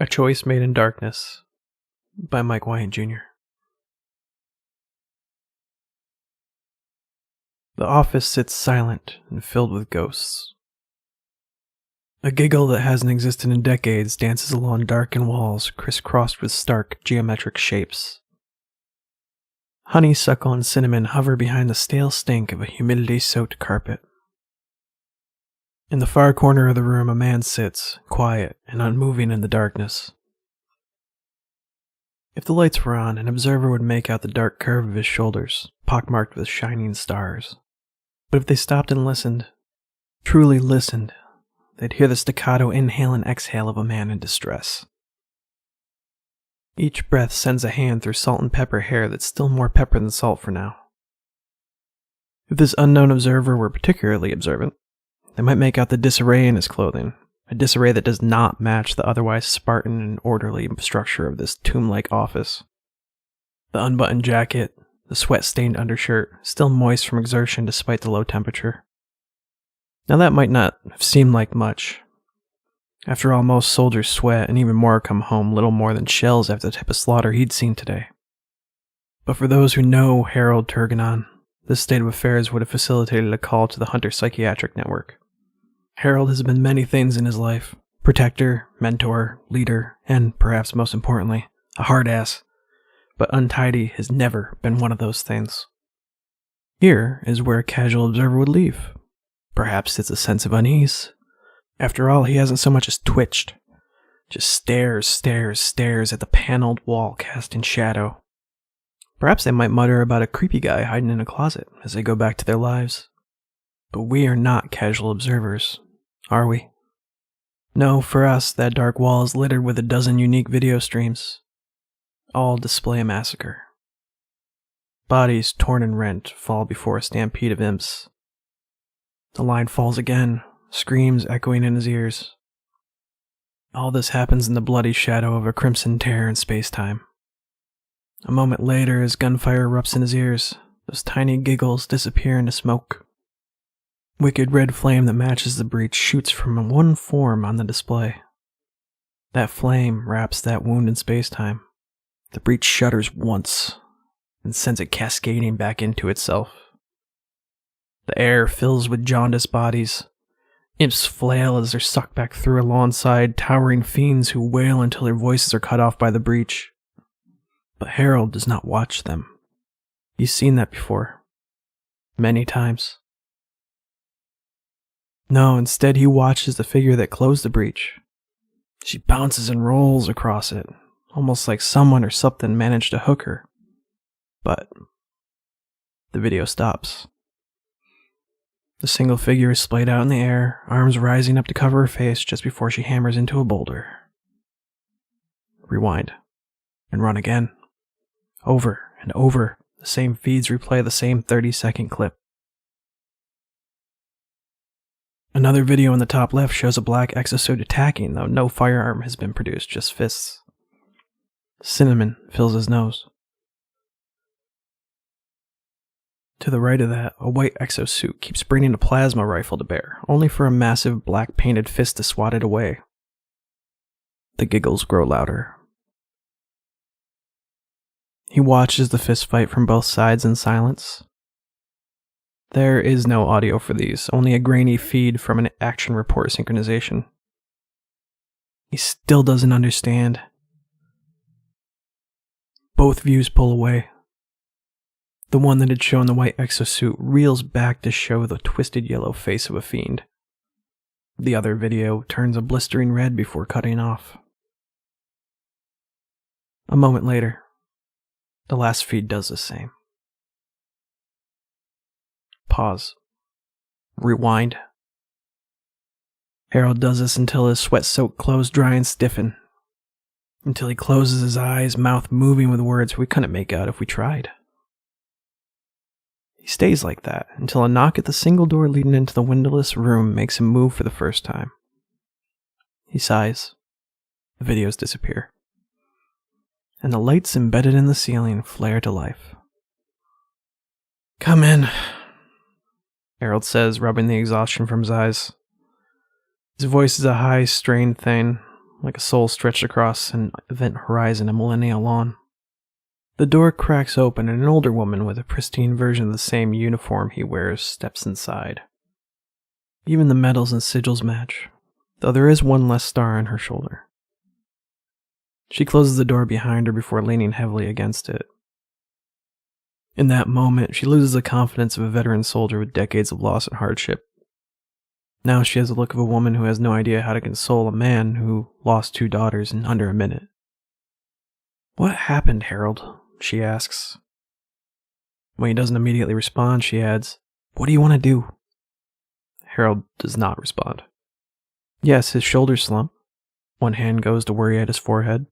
A Choice Made in Darkness by Mike Wyatt Jr. The office sits silent and filled with ghosts. A giggle that hasn't existed in decades dances along darkened walls crisscrossed with stark geometric shapes. Honeysuckle and cinnamon hover behind the stale stink of a humidity-soaked carpet. In the far corner of the room, a man sits, quiet and unmoving in the darkness. If the lights were on, an observer would make out the dark curve of his shoulders, pockmarked with shining stars. But if they stopped and listened, truly listened, they'd hear the staccato inhale and exhale of a man in distress. Each breath sends a hand through salt and pepper hair that's still more pepper than salt for now. If this unknown observer were particularly observant, they might make out the disarray in his clothing, a disarray that does not match the otherwise Spartan and orderly structure of this tomb-like office. The unbuttoned jacket, the sweat-stained undershirt, still moist from exertion despite the low temperature. Now that might not have seemed like much. After all, most soldiers sweat, and even more come home little more than shells after the type of slaughter he'd seen today. But for those who know Harold Terganon, this state of affairs would have facilitated a call to the Hunter Psychiatric Network. Harold has been many things in his life: protector, mentor, leader, and, perhaps most importantly, a hard ass. But untidy has never been one of those things. Here is where a casual observer would leave. Perhaps it's a sense of unease. After all, he hasn't so much as twitched. Just stares at the paneled wall casting shadow. Perhaps they might mutter about a creepy guy hiding in a closet as they go back to their lives. But we are not casual observers, are we? No, for us, that dark wall is littered with a dozen unique video streams. All display a massacre. Bodies torn and rent fall before a stampede of imps. The line falls again, screams echoing in his ears. All this happens in the bloody shadow of a crimson tear in space-time. A moment later, as gunfire erupts in his ears, those tiny giggles disappear into smoke. Wicked red flame that matches the breach shoots from one form on the display. That flame wraps that wound in space-time. The breach shudders once, and sends it cascading back into itself. The air fills with jaundiced bodies. Imps flail as they're sucked back through alongside towering fiends who wail until their voices are cut off by the breach. But Harold does not watch them. He's seen that before. Many times. No, instead he watches the figure that closed the breach. She bounces and rolls across it, almost like someone or something managed to hook her. But the video stops. The single figure is splayed out in the air, arms rising up to cover her face just before she hammers into a boulder. Rewind. And run again. Over and over, the same feeds replay the same 30-second clip. Another video in the top left shows a black exosuit attacking, though no firearm has been produced, just fists. Cinnamon fills his nose. To the right of that, a white exosuit keeps bringing a plasma rifle to bear, only for a massive black painted fist to swat it away. The giggles grow louder. He watches the fist fight from both sides in silence. There is no audio for these, only a grainy feed from an action report synchronization. He still doesn't understand. Both views pull away. The one that had shown the white exosuit reels back to show the twisted yellow face of a fiend. The other video turns a blistering red before cutting off. A moment later, the last feed does the same. Pause. Rewind. Harold does this until his sweat-soaked clothes dry and stiffen. Until he closes his eyes, mouth moving with words we couldn't make out if we tried. He stays like that until a knock at the single door leading into the windowless room makes him move for the first time. He sighs. The videos disappear. And the lights embedded in the ceiling flare to life. "Come in," Harold says, rubbing the exhaustion from his eyes. His voice is a high, strained thing, like a soul stretched across an event horizon a millennia long. The door cracks open and an older woman with a pristine version of the same uniform he wears steps inside. Even the medals and sigils match, though there is one less star on her shoulder. She closes the door behind her before leaning heavily against it. In that moment, she loses the confidence of a veteran soldier with decades of loss and hardship. Now she has the look of a woman who has no idea how to console a man who lost 2 daughters in under a minute. "What happened, Harold?" she asks. When he doesn't immediately respond, she adds, "What do you want to do?" Harold does not respond. Yes, his shoulders slump. One hand goes to worry at his forehead.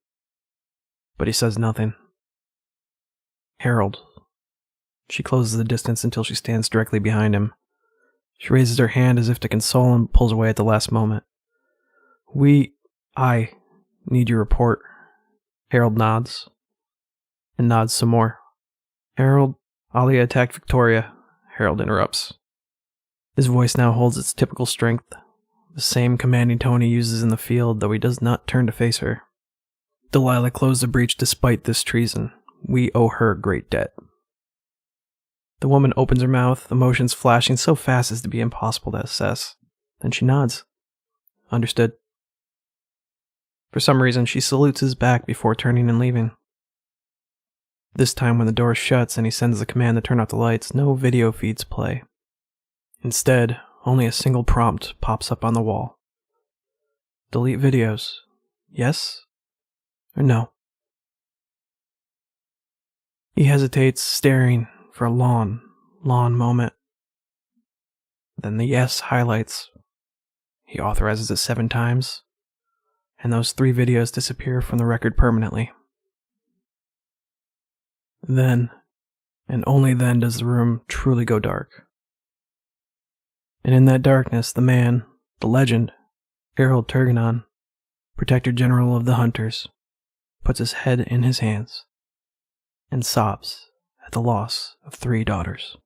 But he says nothing. "Harold." She closes the distance until she stands directly behind him. She raises her hand as if to console him, pulls away at the last moment. I need your report." Harold nods. And nods some more. "Harold, Alia attacked Victoria," Harold interrupts. His voice now holds its typical strength, the same commanding tone he uses in the field, though he does not turn to face her. "Delilah closed the breach despite this treason. We owe her a great debt." The woman opens her mouth, emotions flashing so fast as to be impossible to assess. Then she nods. "Understood." For some reason, she salutes his back before turning and leaving. This time when the door shuts and he sends the command to turn off the lights, no video feeds play. Instead, only a single prompt pops up on the wall. "Delete videos. Yes? Or no?" He hesitates, staring for a long moment. Then the yes highlights. He authorizes it 7 times, and those 3 videos disappear from the record permanently. Then, and only then, does the room truly go dark. And in that darkness, the man, the legend, Dee Terganon, Protector General of the Hunters, puts his head in his hands and sobs at the loss of 3 daughters.